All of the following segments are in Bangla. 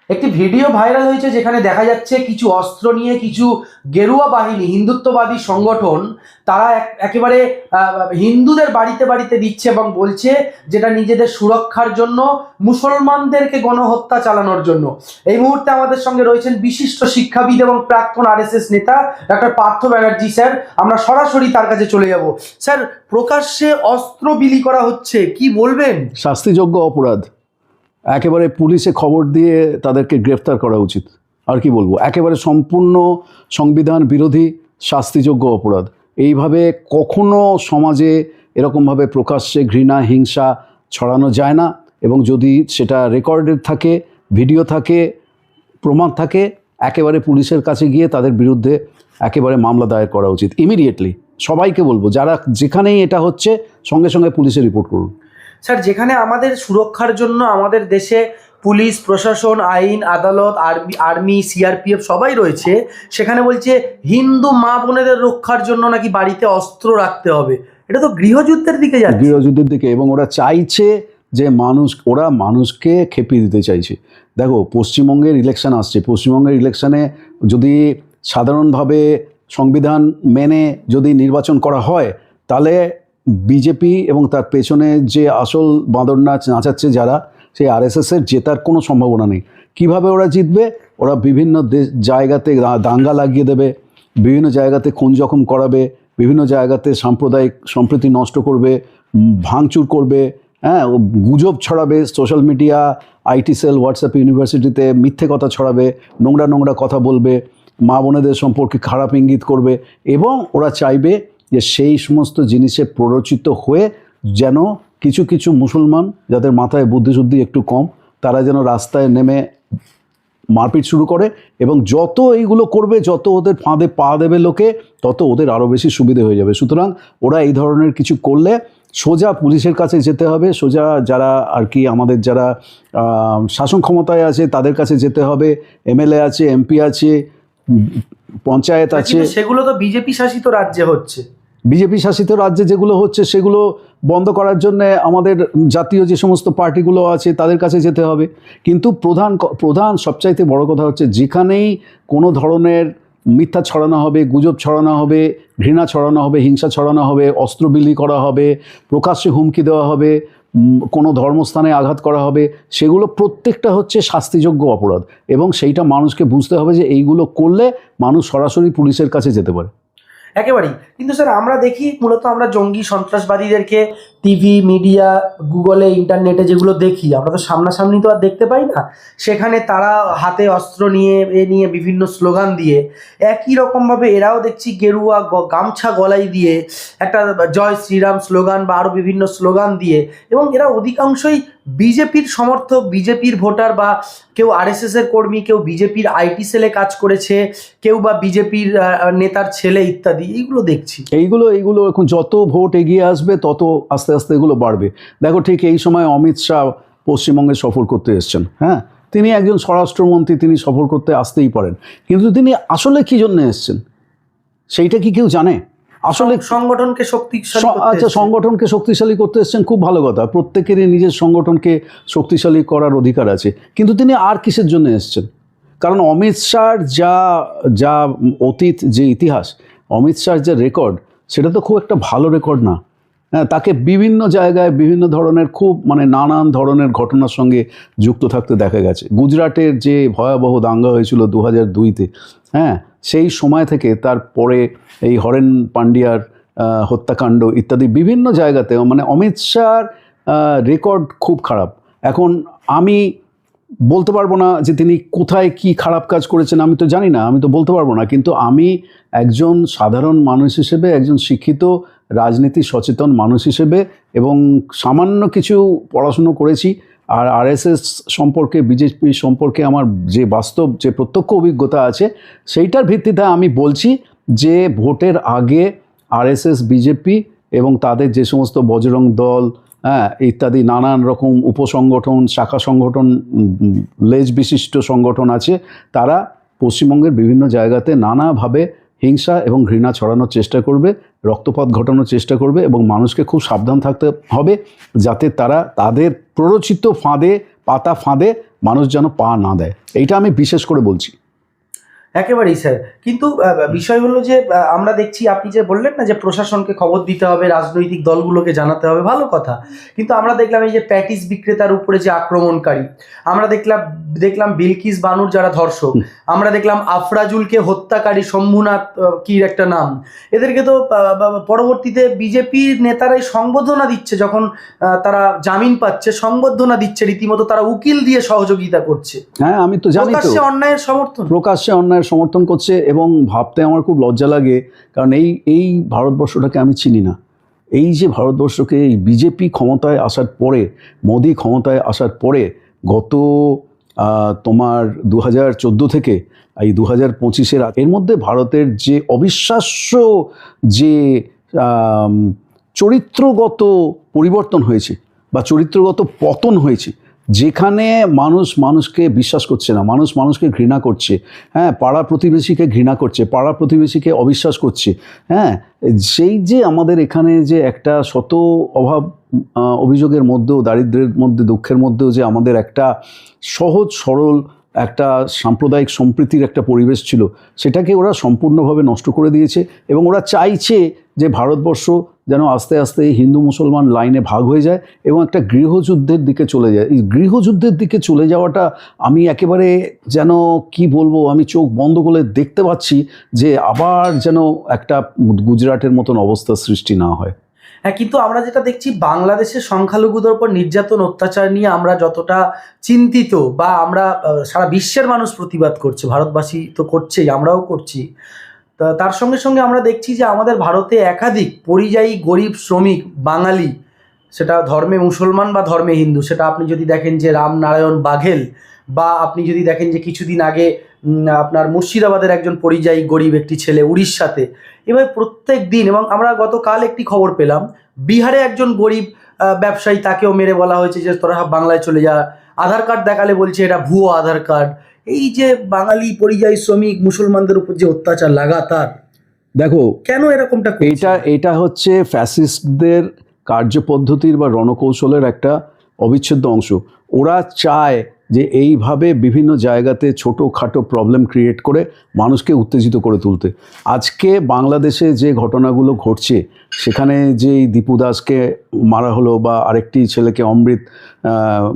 একটি ভিডিও ভাইরাল হয়েছে যেখানে দেখা যাচ্ছে কিছু অস্ত্র নিয়ে কিছু গেরুয়া বাহিনী, হিন্দুত্ববাদী সংগঠন, তারা একেবারে হিন্দুদের বাড়িতে বাড়িতে দিচ্ছে এবং বলছে যেটা নিজেদের সুরক্ষার জন্য, মুসলমানদেরকে গণহত্যা চালানোর জন্য। এই মুহূর্তে আমাদের সঙ্গে রয়েছেন বিশিষ্ট শিক্ষাবিদ এবং প্রাক্তন আরএসএস নেতা ডক্টর পার্থ ব্যানার্জি স্যার। আমরা সরাসরি তার কাছে চলে যাব। স্যার, প্রকাশ্যে অস্ত্র বিলি করা হচ্ছে, কি বলবেন? শাস্তিযোগ্য অপরাধ, একেবারে পুলিশে খবর দিয়ে তাদেরকে গ্রেফতার করা উচিত। আর কি বলবো, একেবারে সম্পূর্ণ সংবিধান বিরোধী, শাস্তিযোগ্য অপরাধ। এইভাবে কখনো সমাজে এরকমভাবে প্রকাশ্যে ঘৃণা হিংসা ছড়ানো যায় না, এবং যদি সেটা রেকর্ডেড থাকে, ভিডিও থাকে, প্রমাণ থাকে, একেবারে পুলিশের কাছে গিয়ে তাদের বিরুদ্ধে একেবারে মামলা দায়ের করা উচিত ইমিডিয়েটলি। সবাইকে বলবো, যারা যেখানেই এটা হচ্ছে সঙ্গে সঙ্গে পুলিশে রিপোর্ট করুন। স্যার, যেখানে আমাদের সুরক্ষার জন্য আমাদের দেশে পুলিশ প্রশাসন, আইন আদালত, আর্মি, সিআরপিএফ সবাই রয়েছে, সেখানে বলছে হিন্দু মা বোনেদের রক্ষার জন্য নাকি বাড়িতে অস্ত্র রাখতে হবে। এটা তো গৃহযুদ্ধের দিকে যাচ্ছে, গৃহযুদ্ধের দিকে। এবং ওরা চাইছে যে ওরা মানুষকে খেপিয়ে দিতে চাইছে। দেখো, পশ্চিমবঙ্গের ইলেকশন আসছে, পশ্চিমবঙ্গের ইলেকশনে যদি সাধারণভাবে সংবিধান মেনে যদি নির্বাচন করা হয়, তাহলে বিজেপি এবং তার পেছনে যে আসল বাঁদর নাচ নাচাচ্ছে যারা, সেই আরএসএসের জেতার কোনো সম্ভাবনা নেই। কিভাবে ওরা জিতবে? ওরা বিভিন্ন জায়গাতে দাঙ্গা লাগিয়ে দেবে, বিভিন্ন জায়গাতে খুন জখম করাবে, বিভিন্ন জায়গাতে সাম্প্রদায়িক সম্প্রীতি নষ্ট করবে, ভাঙচুর করবে, হ্যাঁ, গুজব ছড়াবে, social media, IT cell, WhatsApp ইউনিভার্সিটিতে মিথ্যে কথা ছড়াবে, নোংরা নোংরা কথা বলবে, মা বোনেদের সম্পর্কে খারাপ ইঙ্গিত করবে। এবং ওরা চাইবে যে সেই সমস্ত জিনিসে প্ররোচিত হয়ে যেন কিছু কিছু মুসলমান, যাদের মাথায় বুদ্ধিশুদ্ধি একটু কম, তারা যেন রাস্তায় নেমে মারপিট শুরু করে। এবং যত এইগুলো করবে, যত ওদের ফাঁদে পা দেবে লোকে, তত ওদের আরও বেশি সুবিধে হয়ে যাবে। সুতরাং ওরা এই ধরনের কিছু করলে সোজা পুলিশের কাছে যেতে হবে, সোজা যারা আর কি আমাদের যারা শাসন ক্ষমতায় আছে তাদের কাছে যেতে হবে। এমএলএ আছে, এমপি আছে, পঞ্চায়েত আছে। সেগুলো তো বিজেপি শাসিত রাজ্যে হচ্ছে। বিজেপি শাসিত রাজ্যে যেগুলো হচ্ছে সেগুলো বন্ধ করার জন্য আমাদের জাতীয় যে সমস্ত পার্টিগুলো আছে তাদের কাছে যেতে হবে। কিন্তু প্রধান সবচাইতে বড় কথা হচ্ছে, যেখানেই কোনো ধরনের মিথ্যা ছড়ানো হবে, গুজব ছড়ানো হবে, ঘৃণা ছড়ানো হবে, হিংসা ছড়ানো হবে, অস্ত্র বিলি করা হবে, প্রকাশ্যে হুমকি দেওয়া হবে, কোনো ধর্মস্থানে আঘাত করা হবে, সেগুলো প্রত্যেকটা হচ্ছে শাস্তিযোগ্য অপরাধ। এবং সেইটা মানুষকে বুঝতে হবে যে এইগুলো করলে মানুষ সরাসরি পুলিশের কাছে যেতে পারে। একেবারেই। কিন্তু স্যার, আমরা দেখি মূলত আমরা জঙ্গি সন্ত্রাসবাদীদেরকে টিভি, মিডিয়া, গুগলে, ইন্টারনেটে যেগুলো দেখি, আমরা তো সামনাসামনি তো আর দেখতে পাই না। সেখানে তারা হাতে অস্ত্র নিয়ে নিয়ে বিভিন্ন স্লোগান দিয়ে, একই রকমভাবে এরাও দেখছি গেরুয়া গামছা গলায় দিয়ে একটা জয় শ্রীরাম স্লোগান বা আরও বিভিন্ন স্লোগান দিয়ে, এবং এরা অধিকাংশই বিজেপির সমর্থক, বিজেপির ভোটার, বা কেউ আরএসএসের কর্মী, কেউ বিজেপির আইটি সেলে কাজ করেছে, কেউ বা বিজেপির নেতার ছেলে ইত্যাদি। এইগুলো দেখছি। এইগুলো এখন যত ভোট এগিয়ে আসবে তত আস্তে আস্তে এগুলো বাড়বে। দেখো, ঠিক এই সময় অমিত শাহ পশ্চিমবঙ্গে সফর করতে এসছেন। হ্যাঁ, তিনি একজন স্বরাষ্ট্রমন্ত্রী, তিনি সফর করতে আসতেই পারেন, কিন্তু তিনি আসলে কি জন্য এসছেন সেইটা কি কেউ জানে? আসলে সংগঠনকে শক্তিশালী, আচ্ছা, সংগঠনকে শক্তিশালী করতে এসছেন, খুব ভালো কথা, প্রত্যেকেরই নিজের সংগঠনকে শক্তিশালী করার অধিকার আছে। কিন্তু তিনি আর কিসের জন্য এসছেন? কারণ অমিত শাহর যা অতীত, যে ইতিহাস, অমিত শাহর যে রেকর্ড, সেটা তো খুব একটা ভালো রেকর্ড না। হ্যাঁ, তাকে বিভিন্ন জায়গায় বিভিন্ন ধরনের নানান ধরনের ঘটনার সঙ্গে যুক্ত থাকতে দেখা গেছে। গুজরাটের যে ভয়াবহ দাঙ্গা হয়েছিল 2002-তে, হ্যাঁ, সেই সময় থেকে তারপরে এই হরেন পান্ডিয়ার হত্যাকাণ্ড ইত্যাদি বিভিন্ন জায়গাতে অমিত শাহর রেকর্ড খুব খারাপ। এখন আমি বলতে পারবো না যে তিনি কোথায় কি খারাপ কাজ করেছেন, আমি তো জানি না, আমি তো বলতে পারবো না। কিন্তু আমি একজন সাধারণ মানুষ হিসেবে, একজন শিক্ষিত রাজনীতি সচেতন মানুষ হিসেবে, এবং সামান্য কিছু পড়াশুনো করেছি, আর আরএসএস সম্পর্কে, বিজেপি সম্পর্কে আমার যে বাস্তব, যে প্রত্যক্ষ অভিজ্ঞতা আছে, সেইটার ভিত্তিতে আমি বলছি যে ভোটের আগে আরএসএস, বিজেপি এবং তাদের যে সমস্ত বজরং দল, হ্যাঁ, ইত্যাদি নানান রকম উপসংগঠন, শাখা সংগঠন, লেজ বিশিষ্ট সংগঠন আছে, তারা পশ্চিমবঙ্গের বিভিন্ন জায়গাতে নানাভাবে হিংসা এবং ঘৃণা ছড়ানোর চেষ্টা করবে, রক্তপাত ঘটানোর চেষ্টা করবে, এবং মানুষকে খুব সাবধান থাকতে হবে যাতে তারা তাদের প্ররোচিত ফাঁদে মানুষ যেন পা না দেয়, এইটা আমি বিশেষ করে বলছি। একেবারেই স্যার, কিন্তু বিষয় হলো যে আমরা দেখছি আপনি যে বললেন না যে প্রশাসনকে খবর দিতে হবে, রাজনৈতিক দলগুলোকে জানাতে হবে, ভালো কথা, কিন্তু আমরা দেখলাম এই যে প্যাটিস বিক্রেতার উপরে যে আক্রমণকারী, আমরা দেখলাম বিলকিস বানুর যারা ধর্ষক, আমরা দেখলাম আফরাজুলকে হত্যাকারী শম্ভুনাথ কি একটা নাম, এদেরকে তো পরবর্তীতে বিজেপির নেতারাই সংবর্ধনা দিচ্ছে, যখন তারা জামিন পাচ্ছে সংবর্ধনা দিচ্ছে, রীতিমতো তারা উকিল দিয়ে সহযোগিতা করছে। হ্যাঁ, আমি তো জানি, তো প্রকাশ্যে অন্যায়ের সমর্থন করছে, এবং ভাবতে আমার খুব লজ্জা লাগে, কারণ এই ভারতবর্ষটাকে আমি চিনি না। এই যে ভারতবর্ষকে এই বিজেপি ক্ষমতায় আসার পরে, মোদি ক্ষমতায় আসার পরে, গত তোমার 2014 থেকে এই 2025-এর এর মধ্যে ভারতের যে অবিশ্বাস্য যে চরিত্রগত পরিবর্তন হয়েছে বা চরিত্রগত পতন হয়েছে, যেখানে মানুষকে বিশ্বাস করছে না, মানুষকে ঘৃণা করছে, হ্যাঁ, পাড়া প্রতিবেশীকে ঘৃণা করছে, পাড়া প্রতিবেশীকে অবিশ্বাস করছে, হ্যাঁ, সেই যে আমাদের এখানে যে একটা শত অভাব অভিযোগের মধ্যেও, দারিদ্র্যের মধ্যে, দুঃখের মধ্যেও যে আমাদের একটা সহজ সরল একটা সাম্প্রদায়িক সম্প্রীতির একটা পরিবেশ ছিল, সেটাকে ওরা সম্পূর্ণভাবে নষ্ট করে দিয়েছে। এবং ওরা চাইছে যে ভারতবর্ষ যেন আস্তে আস্তে হিন্দু মুসলমান লাইনে ভাগ হয়ে যায় এবং একটা গৃহযুদ্ধের দিকে চলে যায়। এই গৃহযুদ্ধের দিকে চলে যাওয়াটা আমি একেবারে যেন কি বলবো, আমি চোখ বন্ধ করে দেখতে পাচ্ছি যে আবার যেন একটা গুজরাটের মতন অবস্থা সৃষ্টি না হয়। হ্যাঁ, কিন্তু আমরা যেটা দেখছি বাংলাদেশের সংখ্যালঘুদের উপর নির্যাতন অত্যাচার নিয়ে আমরা যতটা চিন্তিত, বা আমরা সারা বিশ্বের মানুষ প্রতিবাদ করছে, ভারতবাসী তো করছেই, আমরাও করছি, তার সঙ্গে সঙ্গে আমরা দেখছি যে আমাদের ভারতে একাধিক পরিযায়ী গরিব শ্রমিক বাঙালি, সেটা ধর্মে মুসলমান বা ধর্মে হিন্দু, সেটা আপনি যদি দেখেন যে রামনারায়ণ বাঘেল, বা আপনি যদি দেখেন যে কিছুদিন আগে আপনার মুর্শিদাবাদের একজন পরিযায়ী গরিব একটি ছেলে উড়িষ্যাতে, এবার প্রত্যেক দিন, এবং আমরা গতকাল একটি খবর পেলাম বিহারে একজন গরিব ব্যবসায়ী, তাকেও মেরে বলা হয়েছে যে তোরা বাংলায় চলে যা, আধার কার্ড দেখালে বলছে এটা ভুয়ো আধার কার্ড। এই যে বাঙালি পরিযায়ী শ্রমিক মুসলমানদের উপর যে অত্যাচার লাগাতার, দেখো কেন এরকমটা? এটা হচ্ছে ফ্যাসিস্টদের কার্যপদ্ধতির বা রণকৌশলের একটা অবিচ্ছেদ্য অংশ। ওরা চায় যে এইভাবে বিভিন্ন জায়গাতে ছোটোখাটো প্রবলেম ক্রিয়েট করে মানুষকে উত্তেজিত করে তুলতে। আজকে বাংলাদেশে যে ঘটনাগুলো ঘটছে, সেখানে যে দীপু দাসকে মারা হলো, বা আরেকটি ছেলেকে অমৃত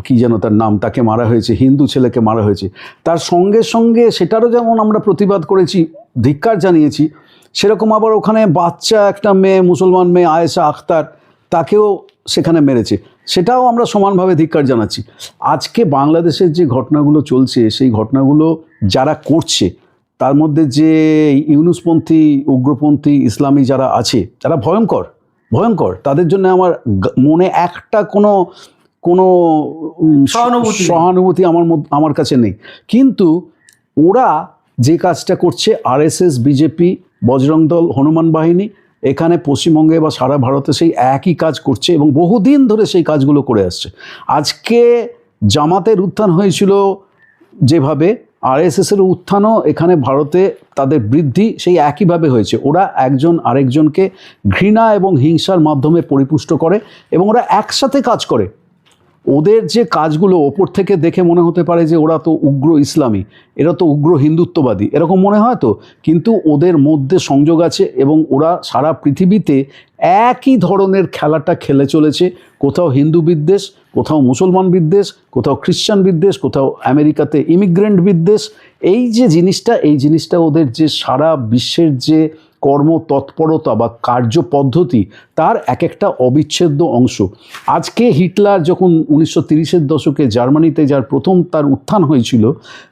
কি যেন তার নাম, তাকে মারা হয়েছে, হিন্দু ছেলেকে মারা হয়েছে, তার সঙ্গে সঙ্গে সেটারও যেমন আমরা প্রতিবাদ করেছি, ধিক্কার জানিয়েছি, সেরকম আবার ওখানে বাচ্চা একটা মেয়ে, মুসলমান মেয়ে আয়েশা আখতার, তাকেও সেখানে মেরেছে, সেটাও আমরা সমানভাবে ধিক্কার জানাচ্ছি। আজকে বাংলাদেশের যে ঘটনাগুলো চলছে, সেই ঘটনাগুলো যারা করছে, তার মধ্যে যে ইউনুসপন্থী, উগ্রপন্থী, ইসলামী যারা আছে, যারা ভয়ঙ্কর, তাদের জন্য আমার মনে একটা কোনো সহানুভূতি আমার কাছে নেই। কিন্তু ওরা যে কাজটা করছে, আরএসএস, বিজেপি, বজরং দল, হনুমান বাহিনী, এখানে পশ্চিমবঙ্গে বা সারা ভারতে সেই একই কাজ করছে এবং বহুদিন ধরে সেই কাজগুলো করে আসছে। আজকে জামাতের উত্থান হয়েছিল যেভাবে, আরএসএসের উত্থানও এখানে ভারতে তাদের বৃদ্ধি সেই একইভাবে হয়েছে। ওরা একজন আরেকজনকে ঘৃণা এবং হিংসার মাধ্যমে পরিপুষ্ট করে এবং ওরা একসাথে কাজ করে। ওদের যে কাজগুলো ওপর থেকে দেখে মনে হতে পারে যে ওরা তো উগ্র ইসলামী, এরা তো উগ্র হিন্দুত্ববাদী, এরকম মনে হয় তো, কিন্তু ওদের মধ্যে সংযোগ আছে এবং ওরা সারা পৃথিবীতে একই ধরনের খেলাটা খেলে চলেছে। কোথাও হিন্দু বিদ্বেষ, কোথাও মুসলমান বিদ্বেষ, কোথাও খ্রিশ্চান বিদ্বেষ, কোথাও আমেরিকাতে ইমিগ্রেন্ট বিদ্বেষ। এই জিনিসটা ওদের যে সারা বিশ্বের যে কর্মতৎপরতা বা কার্যপদ্ধতি, তার এক একটা অবিচ্ছেদ্য অংশ। আজকে হিটলার যখন 1930-এর দশকে জার্মানিতে যার প্রথম তার উত্থান হয়েছিল,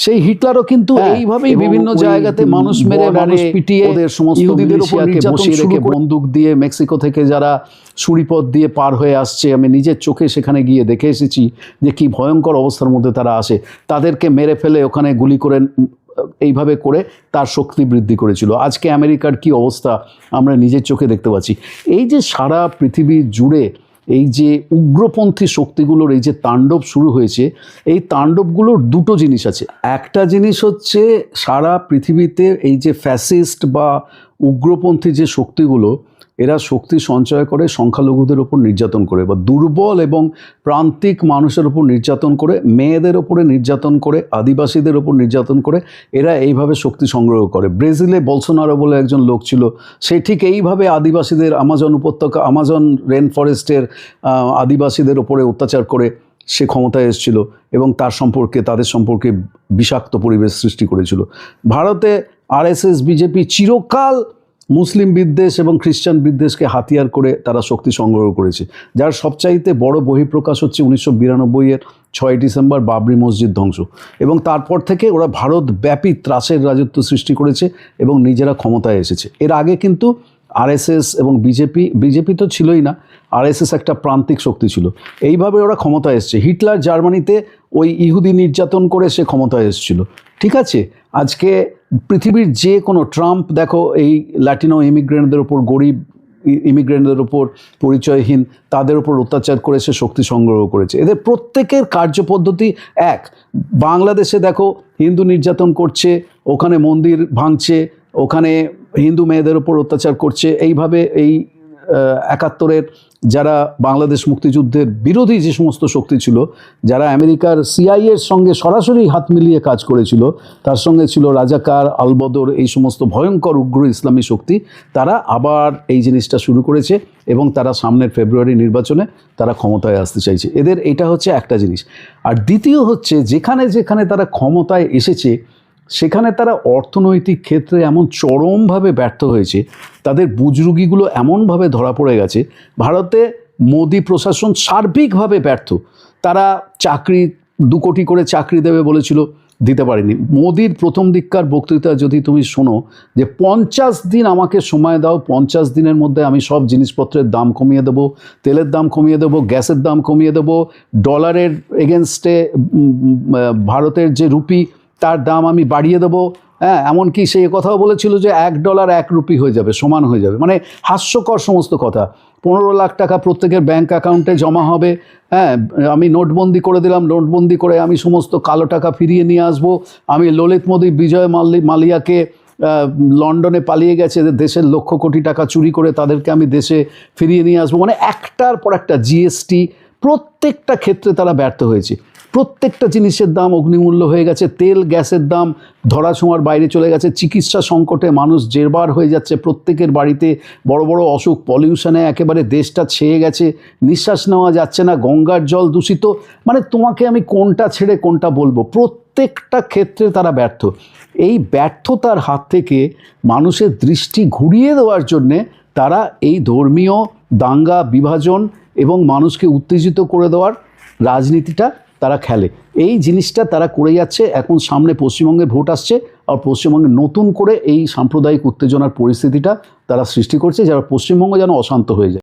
সেই হিটলারও কিন্তু এইভাবেই বিভিন্ন জায়গাতে মানুষ মেরে, মানুষ পিটিয়ে, ওদের সমস্ত ইহুদিদের উপর বসিয়ে রেখে, বন্দুক দিয়ে মেক্সিকো থেকে যারা সুড়িপথ দিয়ে পার হয়ে আসছে, আমি নিজের চোখে সেখানে গিয়ে দেখে এসেছি যে কি ভয়ঙ্কর অবস্থার মধ্যে তারা আসে, তাদেরকে মেরে ফেলে ওখানে গুলি করে এইভাবে করে তার শক্তি বৃদ্ধি করেছিল। আজকে আমেরিকার কি অবস্থা আমরা নিজের চোখে দেখতে পাচ্ছি। এই যে সারা পৃথিবী জুড়ে এই যে উগ্রপন্থী শক্তিগুলোর এই যে তাণ্ডব শুরু হয়েছে, এই তাণ্ডবগুলোর দুটো জিনিস আছে। একটা জিনিস হচ্ছে সারা পৃথিবীতে এই যে ফ্যাসিস্ট বা উগ্রপন্থী যে শক্তিগুলো, এরা শক্তি সঞ্চয় করে সংখ্যালঘুদের ওপর নির্যাতন করে, বা দুর্বল এবং প্রান্তিক মানুষের ওপর নির্যাতন করে, মেয়েদের ওপরে নির্যাতন করে, আদিবাসীদের ওপর নির্যাতন করে এরা এইভাবে শক্তি সংগ্রহ করে। ব্রাজিলে বলসোনারো বলে একজন লোক ছিল, সে ঠিক এইভাবে আদিবাসীদের, আমাজন উপত্যকা, আমাজন রেন ফরেস্টের আদিবাসীদের ওপরে অত্যাচার করে সে ক্ষমতায় এসেছিল এবং তাদের সম্পর্কে বিষাক্ত পরিবেশ সৃষ্টি করেছিল। ভারতে আরএসএস বিজেপি চিরকাল মুসলিম বিদ্বেষ এবং খ্রিস্টান বিদ্বেষকে হাতিয়ার করে তারা শক্তি সংগ্রহ করেছে, যার সবচাইতে বড় বহিঃপ্রকাশ হচ্ছে 1992-এর 6 ডিসেম্বর বাবরি মসজিদ ধ্বংস, এবং তারপর থেকে ওরা ভারতব্যাপী ত্রাসের রাজত্ব সৃষ্টি করেছে এবং নিজেরা ক্ষমতায় এসেছে। এর আগে কিন্তু আরএসএস এবং বিজেপি তো ছিলই না, আরএসএস একটা প্রান্তিক শক্তি ছিল। এইভাবে ওরা ক্ষমতায় এসছে। হিটলার জার্মানিতে ওই ইহুদি নির্যাতন করে সে ক্ষমতায় এসেছিল, ঠিক আছে। আজকে পৃথিবীর যে কোনো, ট্রাম্প দেখো এই ল্যাটিনো ইমিগ্রেন্টদের ওপর, গরিব ইমিগ্রেন্টদের ওপর, পরিচয়হীন তাদের ওপর অত্যাচার করে সে শক্তি সংগ্রহ করেছে। এদের প্রত্যেকের কার্যপদ্ধতি এক। বাংলাদেশে দেখো হিন্দু নির্যাতন করছে, ওখানে মন্দির ভাঙছে, ওখানে হিন্দু মেয়েদের ওপর অত্যাচার করছে। এইভাবে এই 71-এর যারা বাংলাদেশ মুক্তিযুদ্ধের বিরোধী যে সমস্ত শক্তি ছিল, যারা আমেরিকার সিআইএর সঙ্গে সরাসরি হাত মিলিয়ে কাজ করেছিল, তার সঙ্গে ছিল রাজাকার, আলবদর, এই সমস্ত ভয়ঙ্কর উগ্র ইসলামী শক্তি, তারা আবার এই জিনিসটা শুরু করেছে এবং তারা সামনের ফেব্রুয়ারি নির্বাচনে তারা ক্ষমতায় আসতে চাইছে। এদের এটা হচ্ছে একটা জিনিস। আর দ্বিতীয় হচ্ছে, যেখানে যেখানে তারা ক্ষমতায় এসেছে সেখানে তারা অর্থনৈতিক ক্ষেত্রে এমন চরমভাবে ব্যর্থ হয়েছে, তাদের বুজরুগিগুলো এমনভাবে ধরা পড়ে গেছে। ভারতে মোদি প্রশাসন সার্বিকভাবে ব্যর্থ। তারা 2 কোটি করে চাকরি দেবে বলেছিল, দিতে পারেনি। মোদির প্রথম দিককার বক্তৃতা যদি তুমি শোনো, যে 50 দিন আমাকে সময় দাও, 50 দিনের মধ্যে আমি সব জিনিসপত্রের দাম কমিয়ে দেবো, তেলের দাম কমিয়ে দেবো, গ্যাসের দাম কমিয়ে দেবো, ডলারের এগেনস্টে ভারতের যে রুপি তার দাম আমি বাড়িয়ে দেবো, হ্যাঁ, এমনকি সে কথাও বলেছিল যে $1 1 রুপি হয়ে যাবে, সমান হয়ে যাবে। মানে হাস্যকর সমস্ত কথা। 15 লাখ টাকা প্রত্যেকের ব্যাংক অ্যাকাউন্টে জমা হবে, হ্যাঁ, আমি নোটবন্দি করে দিলাম, নোটবন্দি করে আমি সমস্ত কালো টাকা ফিরিয়ে নিয়ে আসবো, আমি ললিত মোদি, বিজয় মালিয়াকে লন্ডনে পালিয়ে গেছে দেশের লক্ষ কোটি টাকা চুরি করে, তাদেরকে আমি দেশে ফিরিয়ে নিয়ে আসবো। মানে একটার পর একটা জিএসটি, প্রত্যেকটা ক্ষেত্রে তারা ব্যর্থ হয়েছে। প্রত্যেকটা জিনিসের দাম অগ্নিমূল্য হয়ে গেছে, তেল গ্যাসের দাম ধরাছোঁয়ার বাইরে চলে গেছে, চিকিৎসা সংকটে মানুষ জেরবার হয়ে যাচ্ছে, প্রত্যেকের বাড়িতে বড় বড় অসুখ, পলিউশনে একেবারে দেশটা ছেয়ে গেছে, নিঃশ্বাস নেওয়া যাচ্ছে না, গঙ্গার জল দূষিত। মানে তোমাকে আমি কোনটা ছেড়ে কোনটা বলবো, প্রত্যেকটা ক্ষেত্রে তারা ব্যর্থ। এই ব্যর্থতার হাত থেকে মানুষের দৃষ্টি ঘুরিয়ে দেওয়ার জন্যে তারা এই ধর্মীয় দাঙ্গা, বিভাজন এবং মানুষকে উত্তেজিত করে দেওয়ার রাজনীতিটা তারা খেলে। এই জিনিসটা তারা করে যাচ্ছে। এখন সামনে পশ্চিমবঙ্গে ভোট আসছে, আর পশ্চিমবঙ্গে নতুন করে এই সাম্প্রদায়িক উত্তেজনার পরিস্থিতিটা তারা সৃষ্টি করছে, যারা পশ্চিমবঙ্গ যেন অশান্ত হয়ে যায়।